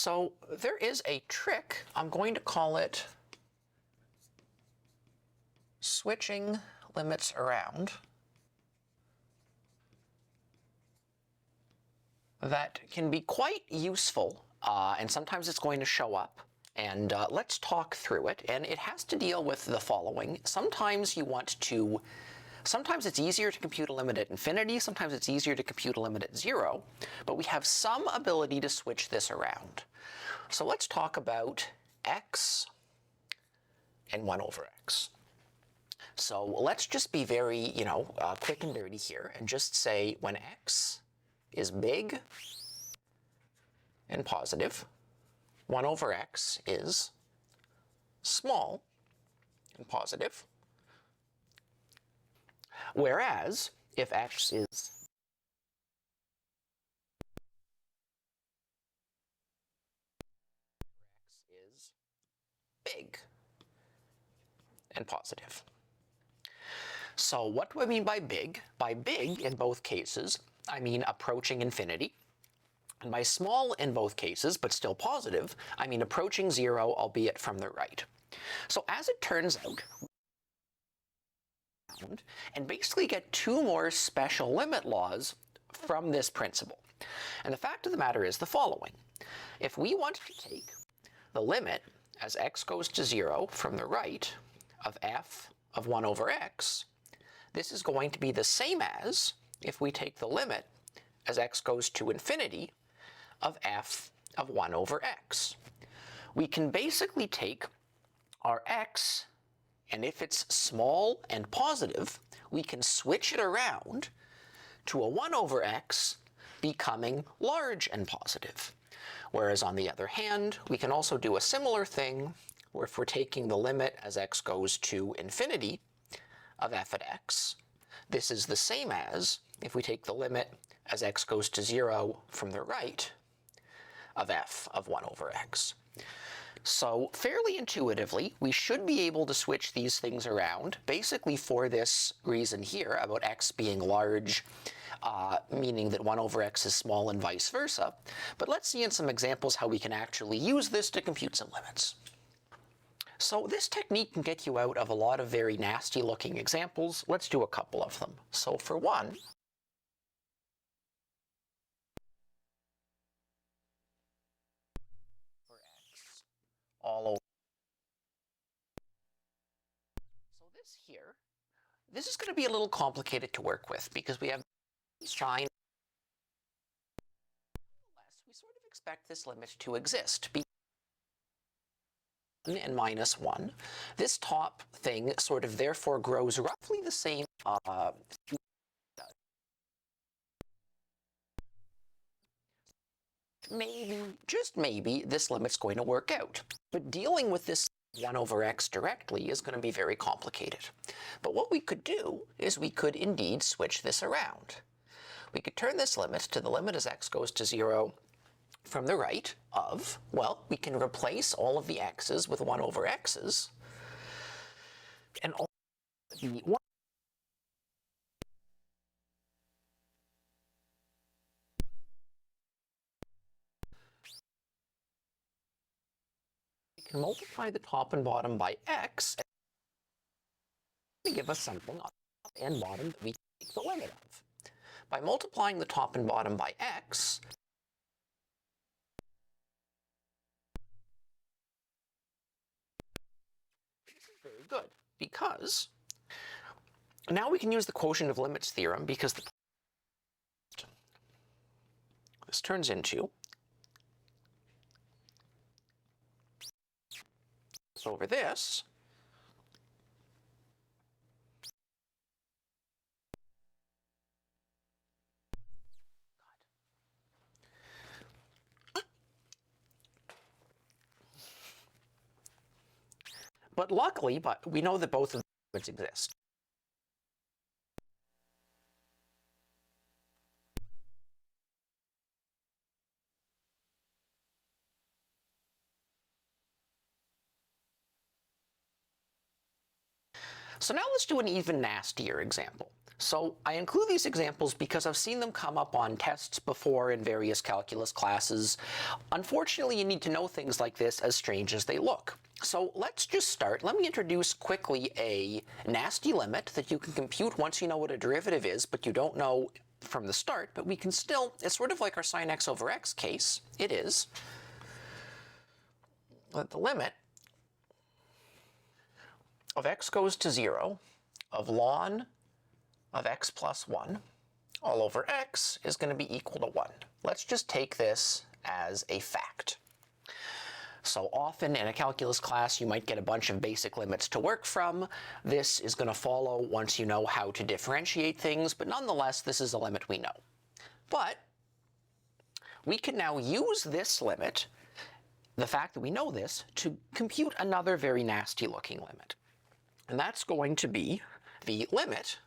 So there is a trick. I'm going to call it switching limits around that can be quite useful, and sometimes it's going to show up. And let's talk through it. And it has to deal with the following. Sometimes it's easier to compute a limit at infinity, sometimes it's easier to compute a limit at 0, but we have some ability to switch this around. So let's talk about x and 1 over x. So let's just be very, quick and dirty here and just say when x is big and positive, 1 over x is small and positive. Whereas if x is big and positive. So what do I mean by big? By big in both cases, I mean approaching infinity. And by small in both cases, but still positive, I mean approaching 0, albeit from the right. So as it turns out, and basically get two more special limit laws from this principle. And the fact of the matter is the following. If we want to take the limit as x goes to 0 from the right of f of 1 over x, this is going to be the same as if we take the limit as x goes to infinity of f of 1 over x. We can basically take our x, and if it's small and positive, we can switch it around to a 1 over x becoming large and positive. Whereas on the other hand, we can also do a similar thing where if we're taking the limit as x goes to infinity of f at x, this is the same as if we take the limit as x goes to 0 from the right of f of 1 over x. So fairly intuitively, we should be able to switch these things around, basically for this reason here about x being large, meaning that 1 over x is small and vice versa. But let's see in some examples how we can actually use this to compute some limits. So this technique can get you out of a lot of very nasty looking examples. Let's do a couple of them. So for one, for x all over. So this is going to be a little complicated to work with because we have shine. Nonetheless, we sort of expect this limit to exist. And minus 1. This top thing sort of therefore grows roughly the same maybe, just maybe, this limit's going to work out. But dealing with this 1 over x directly is going to be very complicated. But what we could do is we could indeed switch this around. We could turn this limit to the limit as x goes to 0 from the right of, well, we can replace all of the x's with 1 over x's, and all the 1. We can multiply the top and bottom by x to give us something on top and bottom that we can take the limit of. By multiplying the top and bottom by x, very good, because now we can use the quotient of limits theorem because this turns into over this But luckily, we know that both of the limits exist. So now let's do an even nastier example. So I include these examples because I've seen them come up on tests before in various calculus classes. Unfortunately, you need to know things like this, as strange as they look. So let's just start. Let me introduce quickly a nasty limit that you can compute once you know what a derivative is, but you don't know from the start, but we can still, it's sort of like our sine x over x case. It is that the limit of x goes to 0 of ln of x plus 1 all over x is going to be equal to 1. Let's just take this as a fact. So often in a calculus class you might get a bunch of basic limits to work from. This is going to follow once you know how to differentiate things, but nonetheless this is a limit we know. But we can now use this limit, the fact that we know this, to compute another very nasty looking limit. And that's going to be the limit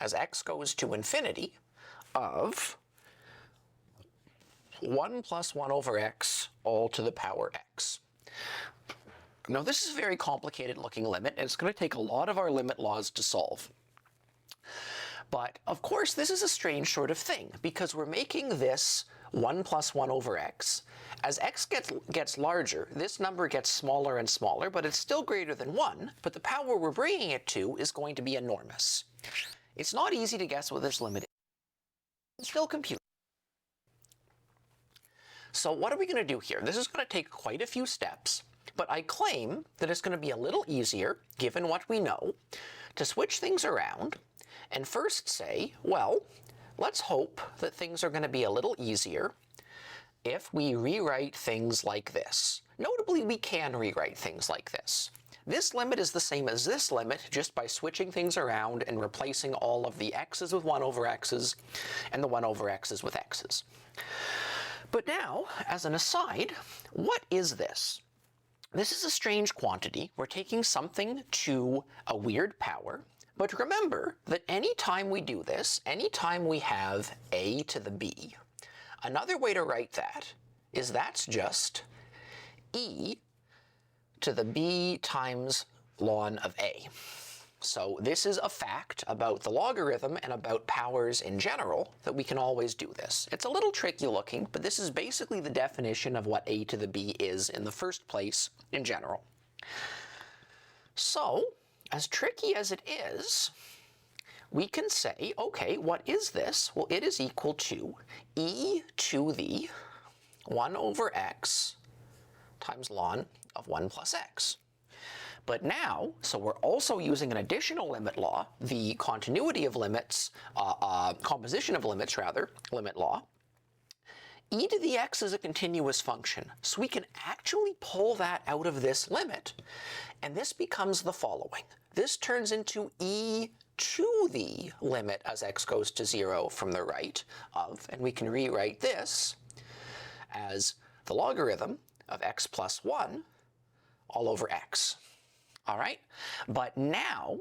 as x goes to infinity of 1 plus 1 over x all to the power x. Now this is a very complicated looking limit, and it's going to take a lot of our limit laws to solve. But of course this is a strange sort of thing, because we're making this 1 plus 1 over x. As x gets larger, this number gets smaller and smaller, but it's still greater than 1, but the power we're bringing it to is going to be enormous. It's not easy to guess what this limit is. It's still compute. So what are we going to do here? This is going to take quite a few steps, but I claim that it's going to be a little easier, given what we know, to switch things around and first say, well, let's hope that things are going to be a little easier if we rewrite things like this. Notably, we can rewrite things like this. This limit is the same as this limit, just by switching things around and replacing all of the x's with 1 over x's and the 1 over x's with x's. But now, as an aside, what is this? This is a strange quantity. We're taking something to a weird power, but remember that any time we do this, any time we have a to the b, another way to write that is that's just e to the b times ln of a. So this is a fact about the logarithm and about powers in general, that we can always do this. It's a little tricky looking, but this is basically the definition of what a to the b is in the first place in general. So, as tricky as it is, we can say, okay, what is this? Well, it is equal to e to the 1 over x times ln of 1 plus x. But now, so we're also using an additional limit law, the continuity of limits, composition of limits rather, limit law. E to the x is a continuous function, so we can actually pull that out of this limit, and this becomes the following. This turns into e to the limit as x goes to 0 from the right of, and we can rewrite this as the logarithm of x plus 1 all over x. All right? But now,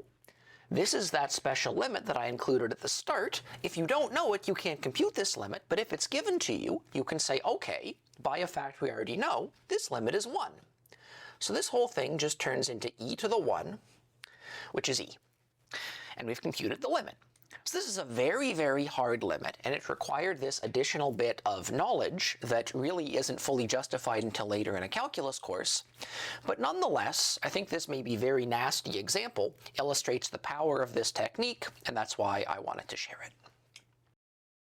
this is that special limit that I included at the start. If you don't know it, you can't compute this limit, but if it's given to you, you can say, okay, by a fact we already know, this limit is 1. So this whole thing just turns into e to the 1, which is e. And we've computed the limit. So this is a very, very hard limit, and it required this additional bit of knowledge that really isn't fully justified until later in a calculus course. But nonetheless, I think this maybe very nasty example illustrates the power of this technique, and that's why I wanted to share it.